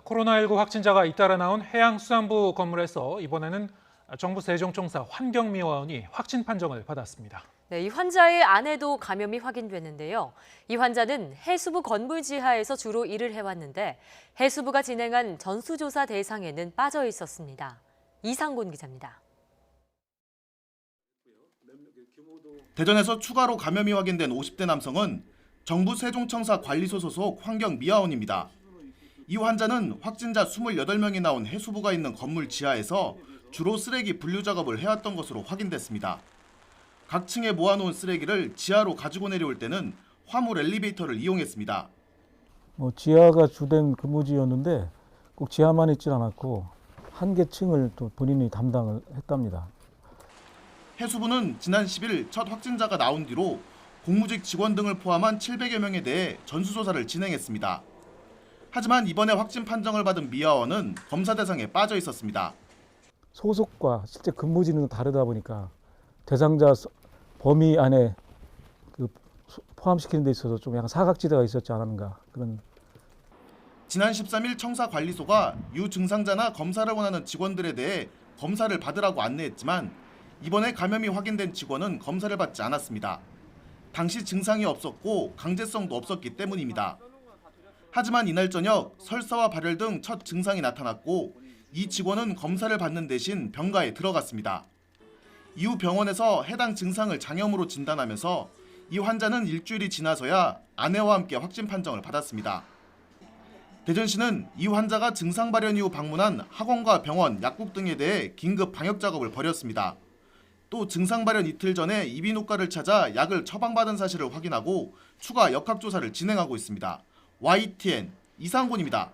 코로나19 확진자가 잇따라 나온 해양수산부 건물에서 이번에는 정부 세종청사 환경미화원이 확진 판정을 받았습니다. 네, 이 환자의 아내도 감염이 확인됐는데요. 이 환자는 해수부 건물 지하에서 주로 일을 해왔는데 해수부가 진행한 전수조사 대상에는 빠져 있었습니다. 이상곤 기자입니다. 대전에서 추가로 감염이 확인된 50대 남성은 정부 세종청사 관리소 소속 환경미화원입니다. 이 환자는 확진자 28명이 나온 해수부가 있는 건물 지하에서 주로 쓰레기 분류 작업을 해왔던 것으로 확인됐습니다. 각 층에 모아놓은 쓰레기를 지하로 가지고 내려올 때는 화물 엘리베이터를 이용했습니다. 지하가 주된 근무지였는데 꼭 지하만 있진 않았고 한 개 층을 또 본인이 담당을 했답니다. 해수부는 지난 10일 첫 확진자가 나온 뒤로 공무직 직원 등을 포함한 700여 명에 대해 전수조사를 진행했습니다. 하지만 이번에 확진 판정을 받은 미화원은 검사 대상에 빠져 있었습니다. 소속과 실제 근무지는 다르다 보니까 대상자 범위 안에 포함시키는 데 있어서 좀 약간 사각지대가 있었지 않았는가 그런. 지난 13일 청사 관리소가 유증상자나 검사를 원하는 직원들에 대해 검사를 받으라고 안내했지만 이번에 감염이 확인된 직원은 검사를 받지 않았습니다. 당시 증상이 없었고 강제성도 없었기 때문입니다. 하지만 이날 저녁 설사와 발열 등 첫 증상이 나타났고 이 직원은 검사를 받는 대신 병가에 들어갔습니다. 이후 병원에서 해당 증상을 장염으로 진단하면서 이 환자는 일주일이 지나서야 아내와 함께 확진 판정을 받았습니다. 대전시는 이 환자가 증상 발현 이후 방문한 학원과 병원, 약국 등에 대해 긴급 방역 작업을 벌였습니다. 또 증상 발현 이틀 전에 이비인후과를 찾아 약을 처방받은 사실을 확인하고 추가 역학조사를 진행하고 있습니다. YTN 이상곤입니다.